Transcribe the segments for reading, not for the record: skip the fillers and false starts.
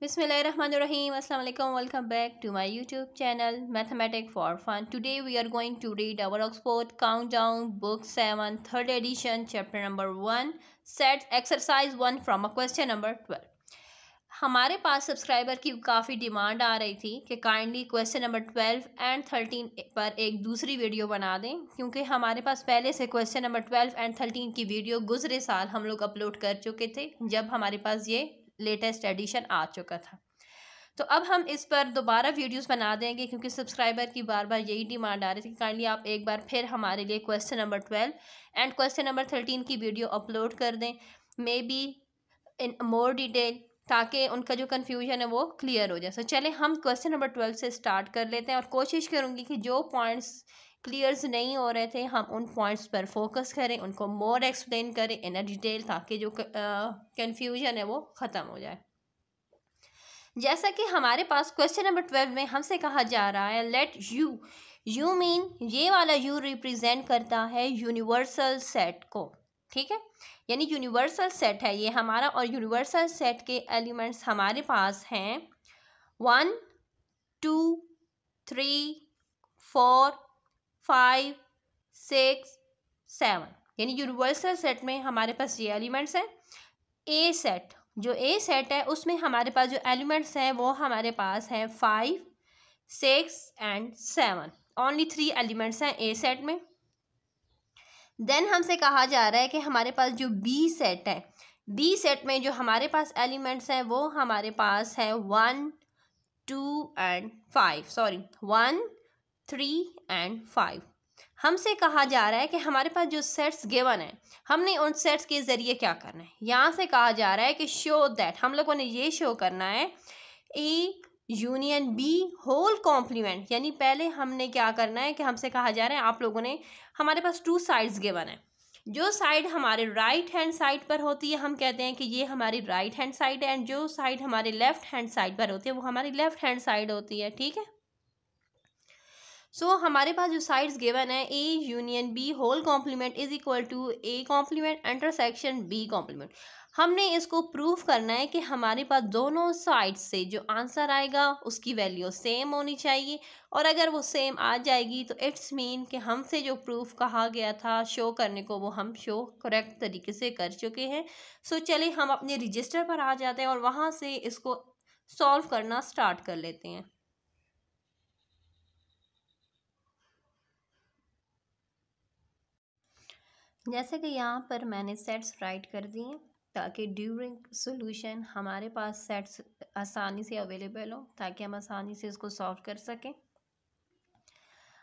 Bismillahirrahmanirrahim. Assalamu alaikum. Welcome back to my YouTube channel Mathematics for Fun. Today we are going to read our Oxford Countdown Book 7 3rd edition chapter number 1 set exercise 1 from a question number 12. हमारे पास subscriber की काफ़ी demand आ रही थी कि kindly question number 12 and 13 पर एक दूसरी video बना दें, क्योंकि हमारे पास पहले से क्वेश्चन नंबर 12 एंड 13 की वीडियो गुजरे साल हम लोग अपलोड कर चुके थे जब हमारे पास ये लेटेस्ट एडिशन आ चुका था। तो अब हम इस पर दोबारा वीडियोस बना देंगे, क्योंकि सब्सक्राइबर की बार बार यही डिमांड आ रही थी कि काइंडली आप एक बार फिर हमारे लिए question number 12 and question number 13 की वीडियो अपलोड कर दें, may be in more detail, ताकि उनका जो कन्फ्यूजन है वो क्लियर हो जाए। सो चले हम क्वेश्चन नंबर 12 से स्टार्ट कर लेते हैं और कोशिश करूँगी कि जो पॉइंट्स क्लियर्स नहीं हो रहे थे हम उन पॉइंट्स पर फोकस करें, उनको मोर एक्सप्लेन करें इन डिटेल, ताकि जो कन्फ्यूजन है वो ख़त्म हो जाए। जैसा कि हमारे पास क्वेश्चन नंबर 12 में हमसे कहा जा रहा है लेट यू मीन ये वाला यू रिप्रेजेंट करता है यूनिवर्सल सेट को, ठीक है, यानी यूनिवर्सल सेट है ये हमारा, और यूनिवर्सल सेट के एलिमेंट्स हमारे पास हैं 1 2 3 4 5 6 7, यानी यूनिवर्सल सेट में हमारे पास ये एलिमेंट्स हैं। ए सेट, जो ए सेट है उसमें हमारे पास जो एलिमेंट्स हैं वो हमारे पास हैं 5 6 एंड 7, ओनली 3 एलिमेंट्स हैं ए सेट में। देन हमसे कहा जा रहा है कि हमारे पास जो बी सेट है, बी सेट में जो हमारे पास एलिमेंट्स हैं वो हमारे पास है 1 2 एंड 5, सॉरी 1 3 एंड 5। हमसे कहा जा रहा है कि हमारे पास जो सेट्स गिवन है हमने उन सेट्स के ज़रिए क्या करना है। यहाँ से कहा जा रहा है कि शो दैट, हम लोगों ने ये शो करना है A union B whole complement, यानी पहले हमने क्या करना है कि हमसे कहा जा रहा है आप लोगों ने, हमारे पास 2 साइड्स गिवन है, जो साइड हमारे राइट हैंड साइड पर होती है हम कहते हैं कि ये हमारी राइट हैंड साइड है, एंड जो साइड हमारे लेफ्ट हैंड साइड पर होती है वो हमारी लेफ्ट हैंड साइड होती है, ठीक है। सो हमारे पास जो साइड्स गिवन है A union B whole complement is equal to A complement intersection B complement. हमने इसको प्रूव करना है कि हमारे पास दोनों साइड से जो आंसर आएगा उसकी वैल्यू सेम होनी चाहिए, और अगर वो सेम आ जाएगी तो इट्स मीन कि हमसे जो प्रूफ कहा गया था शो करने को वो हम शो करेक्ट तरीके से कर चुके हैं। सो चलिए हम अपने रजिस्टर पर आ जाते हैं और वहाँ से इसको सॉल्व करना स्टार्ट कर लेते हैं। जैसे कि यहाँ पर मैंने सेट्स राइट कर दिए ताकि ड्यूरिंग सॉल्यूशन हमारे पास सेट्स आसानी से अवेलेबल हो, ताकि हम आसानी से इसको सॉल्व कर सकें।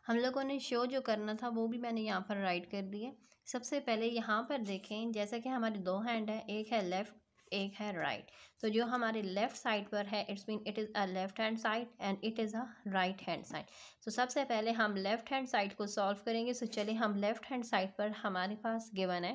हम लोगों ने शो जो करना था वो भी मैंने यहाँ पर राइट कर दिए। सबसे पहले यहाँ पर देखें, जैसा कि हमारे 2 हैंड है, एक है लेफ़्ट एक है राइट, तो जो हमारे लेफ़्ट साइड पर है it's mean it is a left hand side and it is a right hand side. तो सबसे पहले हम लेफ़्ट हैंड साइड को सॉल्व करेंगे। सो चलिए हम लेफ़्ट हैंड साइड पर हमारे पास गिवन है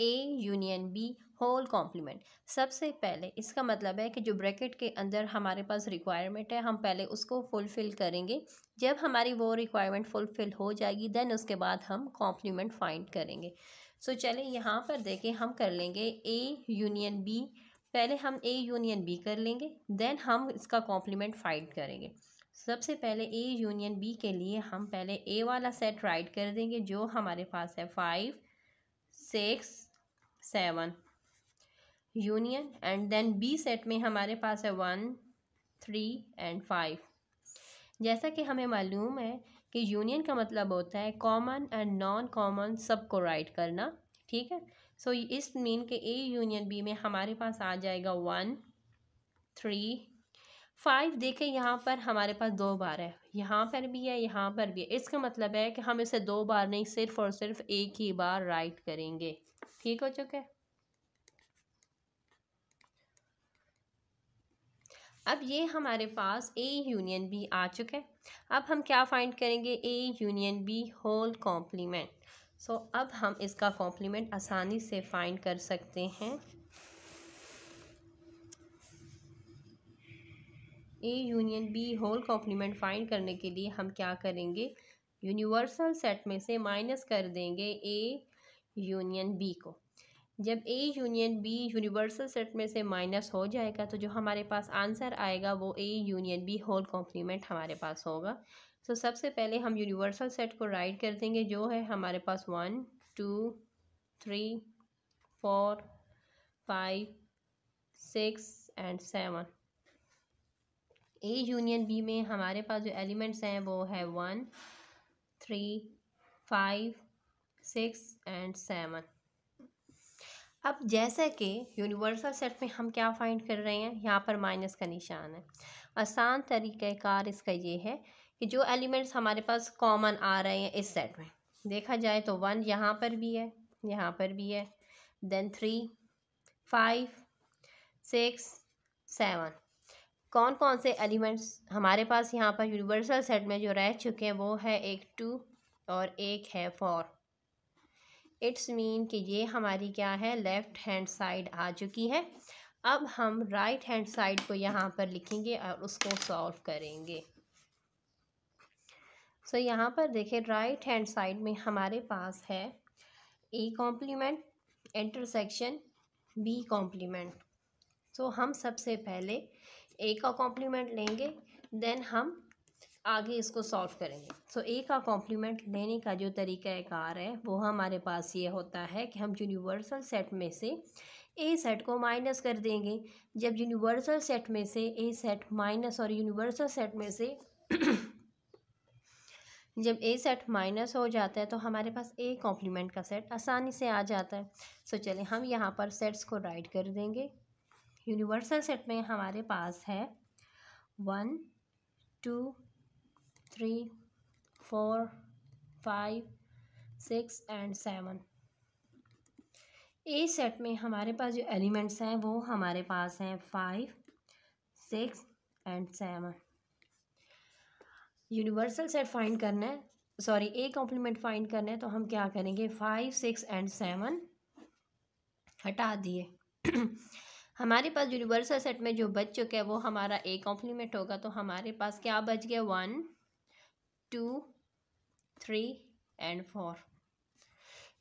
A union B whole complement. सबसे पहले इसका मतलब है कि जो ब्रैकेट के अंदर हमारे पास रिक्वायरमेंट है हम पहले उसको फुलफ़िल करेंगे। जब हमारी वो रिक्वायरमेंट फुलफ़िल हो जाएगी देन उसके बाद हम कॉम्प्लीमेंट फाइंड करेंगे। सो चलिए यहाँ पर देखें, हम कर लेंगे ए यूनियन बी, पहले हम ए यूनियन बी कर लेंगे, देन हम इसका कॉम्प्लीमेंट फाइंड करेंगे। सबसे पहले ए यूनियन बी के लिए हम पहले ए वाला सेट राइट कर देंगे जो हमारे पास है 5 6 7 union, and then B set में हमारे पास है 1 3 एंड 5। जैसा कि हमें मालूम है कि यूनियन का मतलब होता है कॉमन एंड नॉन कॉमन सबको राइट करना, ठीक है। सो इस मीन के ए यूनियन बी में हमारे पास आ जाएगा 1 3 5। देखें यहाँ पर हमारे पास 2 बार है, यहाँ पर भी है यहाँ पर भी है, इसका मतलब है कि हम इसे 2 बार नहीं सिर्फ और सिर्फ एक ही बार राइट करेंगे। ठीक हो चुका है। अब ये हमारे पास ए यूनियन बी आ चुका है। अब हम क्या फाइंड करेंगे, A union B whole complement. So अब हम इसका कॉम्प्लीमेंट आसानी से फाइंड कर सकते हैं। A union B whole complement find करने के लिए हम क्या करेंगे, यूनिवर्सल सेट में से माइनस कर देंगे ए यूनियन बी को। जब A union B universal set में से माइनस हो जाएगा तो जो हमारे पास आंसर आएगा वो A union B whole complement हमारे पास होगा। तो सबसे पहले हम यूनिवर्सल सेट को राइट कर देंगे, जो है हमारे पास 1 2 3 4 5 6 एंड 7। ए यूनियन बी में हमारे पास जो एलिमेंट्स हैं वो है 1 3 5 6 एंड 7। अब जैसे कि यूनिवर्सल सेट में हम क्या फाइंड कर रहे हैं, यहाँ पर माइनस का निशान है। आसान तरीक़ाकार इसका ये है कि जो एलिमेंट्स हमारे पास कॉमन आ रहे हैं इस सेट में, देखा जाए तो 1 यहाँ पर भी है, यहाँ पर भी है, देन 3 5 6 7। कौन कौन से एलिमेंट्स हमारे पास यहाँ पर यूनिवर्सल सेट में जो रह चुके हैं वो है एक 2 और एक है 4। इट्स मीन कि ये हमारी क्या है, लेफ़्ट हैंड साइड आ चुकी है। अब हम राइट हैंड साइड को यहाँ पर लिखेंगे और उसको सॉल्व करेंगे। सो यहाँ पर देखिए राइट हैंड साइड में हमारे पास है A complement intersection B complement. So हम सबसे पहले ए का कॉम्प्लीमेंट लेंगे, देन हम आगे इसको सॉल्व करेंगे। सो ए का कॉम्प्लीमेंट लेने का जो तरीक़ाकार है वो हमारे पास ये होता है कि हम यूनिवर्सल सेट में से ए सेट को माइनस कर देंगे। जब यूनिवर्सल सेट में से ए सेट माइनस और यूनिवर्सल सेट में से जब ए सेट माइनस हो जाता है तो हमारे पास ए कॉम्प्लीमेंट का सेट आसानी से आ जाता है। सो चलिए हम यहाँ पर सेट्स को राइट कर देंगे। यूनिवर्सल सेट में हमारे पास है 1 2 3 4 5 6 एंड 7। ए सेट में हमारे पास जो एलिमेंट्स हैं वो हमारे पास हैं 5 6 एंड 7। यूनिवर्सल सेट फाइंड करना है, सॉरी ए कॉम्प्लीमेंट फाइंड करना है, तो हम क्या करेंगे 5 6 एंड 7 हटा दिए। हमारे पास यूनिवर्सल सेट में जो बच चुका है वो हमारा ए कॉम्प्लीमेंट होगा। तो हमारे पास क्या बच गया 1 2 3 एंड 4।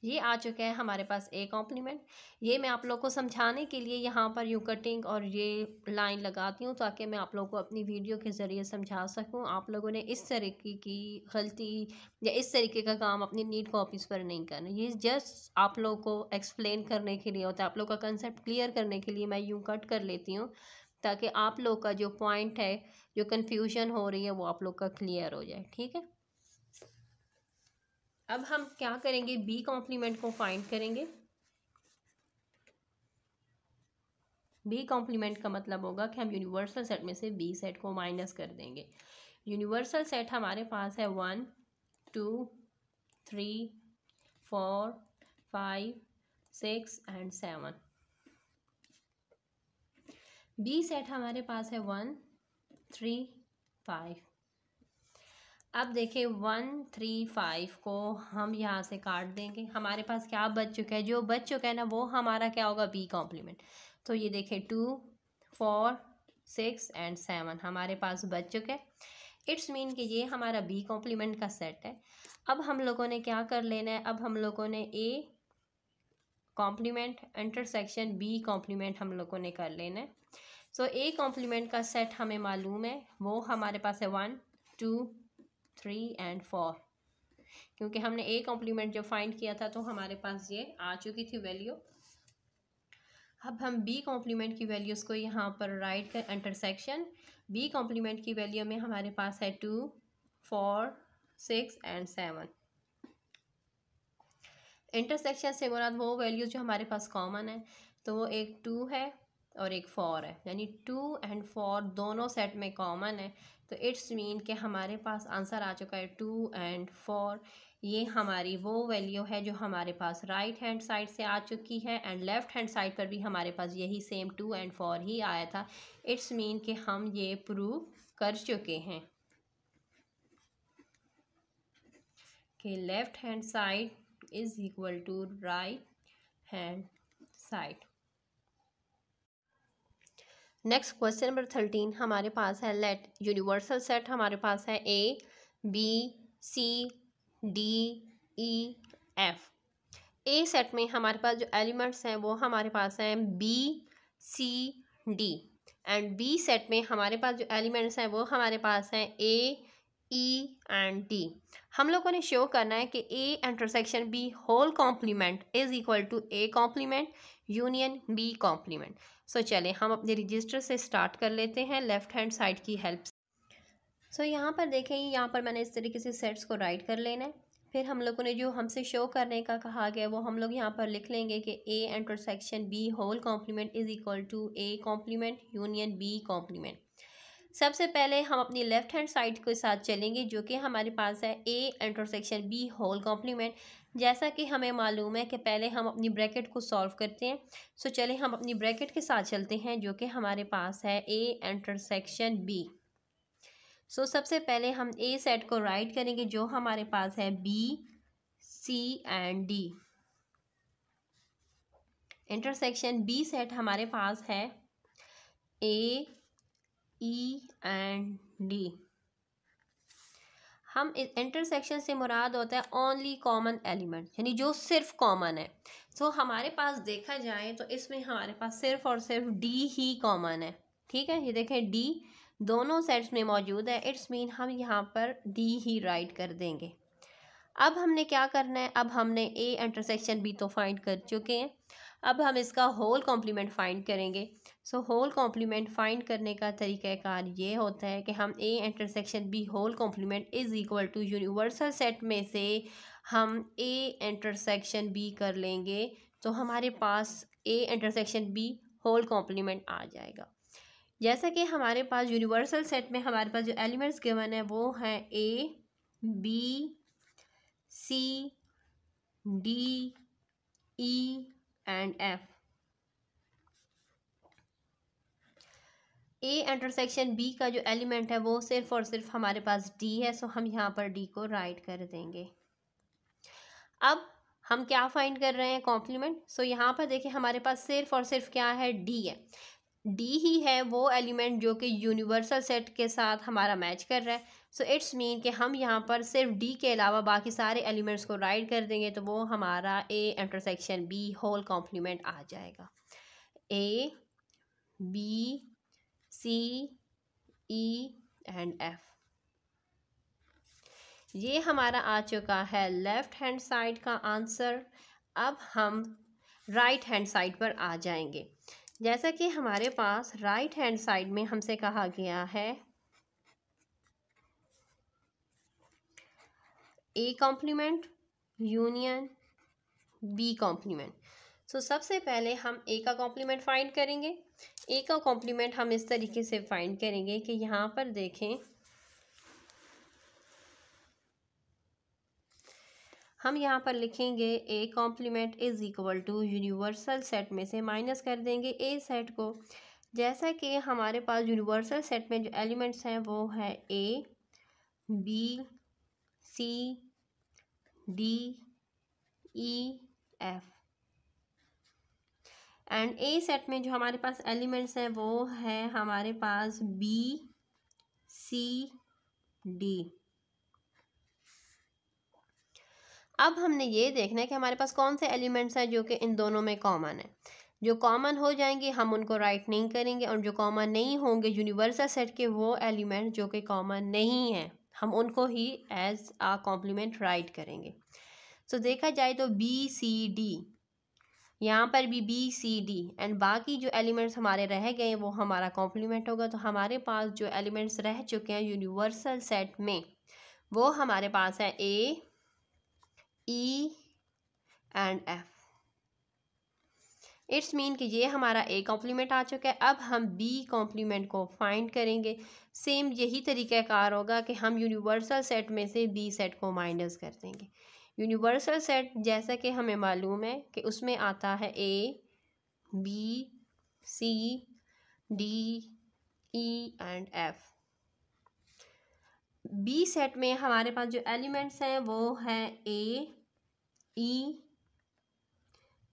ये आ चुका है हमारे पास ए कॉम्प्लीमेंट। ये मैं आप लोग को समझाने के लिए यहाँ पर यूँ कटिंग और ये लाइन लगाती हूँ ताकि मैं आप लोगों को अपनी वीडियो के ज़रिए समझा सकूँ। आप लोगों ने इस तरीके की गलती या इस तरीके का काम अपनी नीट कॉपीज़ पर नहीं करना। ये जस्ट आप लोग को एक्सप्लेन करने के लिए होता है, आप लोग का कंसेप्ट क्लियर करने के लिए मैं यूँ कट कर लेती हूँ ताकि आप लोग का जो पॉइंट है, जो कन्फ्यूजन हो रही है वो आप लोग का क्लियर हो जाए। ठीक है, अब हम क्या करेंगे, बी कॉम्प्लीमेंट को फाइंड करेंगे। बी कॉम्प्लीमेंट का मतलब होगा कि हम यूनिवर्सल सेट में से बी सेट को माइनस कर देंगे। यूनिवर्सल सेट हमारे पास है 1 2 3 4 5 6 एंड 7। बी सेट हमारे पास है 1 3 5। अब देखिए 1 3 5 को हम यहाँ से काट देंगे। हमारे पास क्या बच चुका है, जो बच चुका है ना वो हमारा क्या होगा, बी कॉम्प्लीमेंट। तो ये देखिए 2 4 6 एंड 7 हमारे पास बच चुके हैं। इट्स मीन कि ये हमारा बी कॉम्प्लीमेंट का सेट है। अब हम लोगों ने क्या कर लेना है, अब हम लोगों ने A complement intersection B complement हम लोगों ने कर लेना है। सो ए कॉम्प्लीमेंट का सेट हमें मालूम है, वो हमारे पास है 1 2 3 एंड 4। क्योंकि हमने ए कॉम्प्लीमेंट जब फाइंड किया था तो हमारे पास ये आ चुकी थी वैल्यू। अब हम बी कॉम्प्लीमेंट की वैल्यूज़ को यहाँ पर राइट कर इंटरसेक्शन बी कॉम्प्लीमेंट की वैल्यू में हमारे पास है 2 4 6 एंड 7। इंटरसेक्शन से मुराद वो वैल्यूज़ जो हमारे पास कॉमन है, तो वो एक 2 है और एक 4 है, यानी 2 एंड 4 दोनों सेट में कॉमन है। तो इट्स मीन कि हमारे पास आंसर आ चुका है 2 एंड 4। ये हमारी वो वैल्यू है जो हमारे पास राइट हैंड साइड से आ चुकी है एंड लेफ़्ट हैंड साइड पर भी हमारे पास यही सेम 2 एंड 4 ही आया था। इट्स मीन कि हम ये प्रूव कर चुके हैं कि left hand side is equal to right hand side. Next question number 13 हमारे पास है लेट यूनिवर्सल सेट हमारे पास है A B C D E F. A set में हमारे पास जो एलिमेंट्स हैं वो हमारे पास हैं B C D, and B set में हमारे पास जो एलिमेंट्स हैं वो हमारे पास हैं ए ई एंड डी। हम लोगों ने शो करना है कि A intersection B whole complement is equal to A complement union B complement. So चले हम अपने रजिस्टर से स्टार्ट कर लेते हैं लेफ्ट हैंड साइड की हेल्प से। सो यहाँ पर देखें, यहाँ पर मैंने इस तरीके से सेट्स को राइट कर लेना है। फिर हम लोगों ने जो हमसे शो करने का कहा गया वो हम लोग यहाँ पर लिख लेंगे कि A intersection B whole complement is equal to A complement union B complement. सबसे पहले हम अपनी लेफ्ट हैंड साइड के साथ चलेंगे जो कि हमारे पास है A intersection B whole complement. जैसा कि हमें मालूम है कि पहले हम अपनी ब्रैकेट को सॉल्व करते हैं। सो चले हम अपनी ब्रैकेट के साथ चलते हैं जो कि हमारे पास है ए इंटरसेक्शन बी। सो सबसे पहले हम ए सेट को राइट करेंगे जो हमारे पास है B C and D. Intersection B set हमारे पास है ए ई एंड डी। हम इस इंटरसेक्शन से मुराद होता है ओनली कॉमन एलिमेंट, यानी जो सिर्फ कॉमन है। सो हमारे पास देखा जाए तो इसमें हमारे पास सिर्फ और सिर्फ डी ही कॉमन है। ठीक है, ये देखें डी दोनों सेट्स में मौजूद है। इट्स मीन हम यहाँ पर डी ही राइट कर देंगे। अब हमने क्या करना है, अब हमने ए इंटरसेक्शन बी तो फाइंड कर चुके हैं, अब हम इसका होल कॉम्प्लीमेंट फाइंड करेंगे। सो होल कॉम्प्लीमेंट फाइंड करने का तरीक़ाकार ये होता है कि हम A intersection B whole complement is equal to universal set में से हम ए इंटरसेक्शन बी कर लेंगे तो हमारे पास A intersection B whole complement आ जाएगा। जैसा कि हमारे पास यूनिवर्सल सेट में हमारे पास जो एलिमेंट्स गिवन है वो हैं A B C D E and F. A intersection B का जो एलिमेंट है वो सिर्फ और सिर्फ हमारे पास डी है। सो हम यहाँ पर डी को राइट कर देंगे। अब हम क्या फाइंड कर रहे हैं, कॉम्प्लीमेंट। सो यहाँ पर देखिए हमारे पास सिर्फ और सिर्फ क्या है, डी है। डी ही है वो एलिमेंट जो कि यूनिवर्सल सेट के साथ हमारा मैच कर रहा है। सो इट्स मीन कि हम यहाँ पर सिर्फ डी के अलावा बाकी सारे एलिमेंट्स को राइट कर देंगे तो वो हमारा A intersection B whole complement आ जाएगा। A B C E and F, ये हमारा आ चुका है लेफ्ट हैंड साइड का आंसर। अब हम राइट हैंड साइड पर आ जाएंगे। जैसा कि हमारे पास राइट हैंड साइड में हमसे कहा गया है A complement union B complement. So सबसे पहले हम ए का कॉम्प्लीमेंट फाइंड करेंगे। ए का कॉम्प्लीमेंट हम इस तरीके से फाइंड करेंगे कि यहाँ पर देखें, हम यहाँ पर लिखेंगे A complement is equal to universal set में से माइनस कर देंगे ए सेट को। जैसा कि हमारे पास यूनिवर्सल सेट में जो एलिमेंट्स हैं वो है A B C D E F, and A set में जो हमारे पास एलिमेंट्स हैं वो है हमारे पास बी सी डी। अब हमने ये देखना है कि हमारे पास कौन से एलिमेंट्स हैं जो कि इन दोनों में कॉमन है। जो कॉमन हो जाएंगे हम उनको राइट नहीं करेंगे, और जो कॉमन नहीं होंगे यूनिवर्सल सेट के वो एलिमेंट जो कि कॉमन नहीं हैं हम उनको ही एज आ कॉम्प्लीमेंट राइट करेंगे। सो देखा जाए तो बी सी डी, यहाँ पर भी बी सी डी एंड बाकी जो एलिमेंट्स हमारे रह गए वो हमारा कॉम्प्लीमेंट होगा। तो हमारे पास जो एलिमेंट्स रह चुके हैं यूनिवर्सल सेट में वो हमारे पास है A E and F. It's mean कि ये हमारा ए कॉम्प्लीमेंट आ चुका है। अब हम बी कॉम्प्लीमेंट को फाइंड करेंगे। सेम यही तरीक़ाकार होगा कि हम यूनिवर्सल सेट में से बी सेट को माइनस कर देंगे। यूनिवर्सल सेट जैसा कि हमें मालूम है कि उसमें आता है A B C D E and F. B set में हमारे पास जो एलिमेंट्स हैं वो है ए ई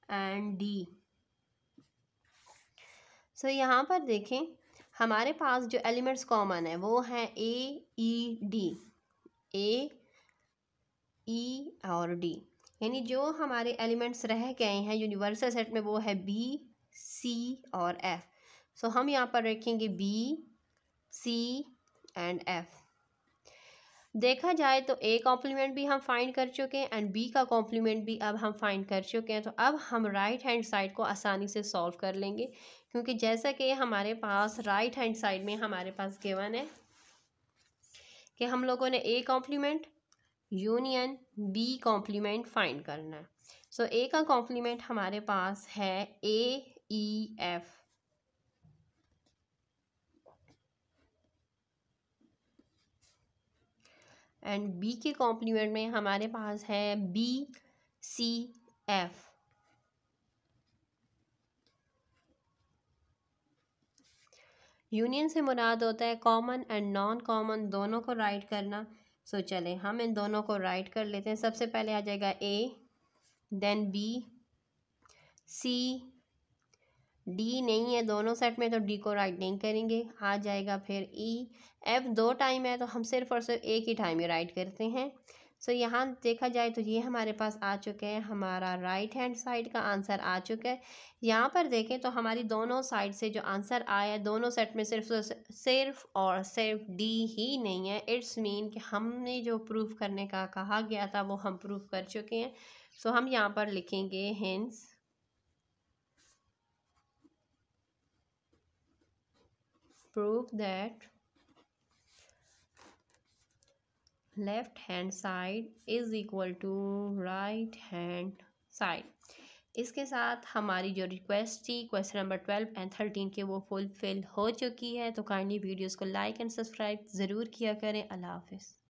एंड डी। सो यहाँ पर देखें हमारे पास जो एलिमेंट्स कॉमन है वो हैं ए ई डी, ए ई और डी। यानी जो हमारे एलिमेंट्स रह गए हैं यूनिवर्सल सेट में वो है बी, सी और एफ। सो हम यहाँ पर रखेंगे बी, सी एंड एफ। देखा जाए तो ए कॉम्प्लीमेंट भी हम फाइंड कर चुके हैं एंड बी का कॉम्प्लीमेंट भी अब हम फाइंड कर चुके हैं। तो अब हम राइट हैंड साइड को आसानी से सॉल्व कर लेंगे, क्योंकि जैसा कि हमारे पास राइट हैंड साइड में हमारे पास गिवन है कि हम लोगों ने A complement union B complement find करना है। सो ए का कॉम्प्लीमेंट हमारे पास है A E F, and B के कॉम्प्लीमेंट में हमारे पास है बी सी एफ। यूनियन से मुराद होता है कॉमन एंड नॉन कॉमन दोनों को राइट करना। सो चले हम इन दोनों को राइट कर लेते हैं। सबसे पहले आ जाएगा ए, देन बी, सी, डी नहीं है दोनों सेट में तो डी को राइट नहीं करेंगे, आ जाएगा फिर ई। एफ दो टाइम है तो हम सिर्फ और सिर्फ एक ही टाइम में राइट करते हैं। सो यहाँ देखा जाए तो ये हमारे पास आ चुके हैं, हमारा राइट हैंड साइड का आंसर आ चुका है। यहाँ पर देखें तो हमारी दोनों साइड से जो आंसर आया है दोनों सेट में सिर्फ और सिर्फ डी ही नहीं है। इट्स मीन कि हमने जो प्रूफ करने का कहा गया था वो हम प्रूफ कर चुके हैं। सो हम यहाँ पर लिखेंगे hints prove that left hand side is equal to right hand side। इसके साथ हमारी जो रिक्वेस्ट थी क्वेश्चन नंबर 12 एंड 13 के वो फुलफिल हो चुकी है। तो काइंडली वीडियोस को लाइक एंड सब्सक्राइब ज़रूर किया करें। अल्लाह हाफिज़।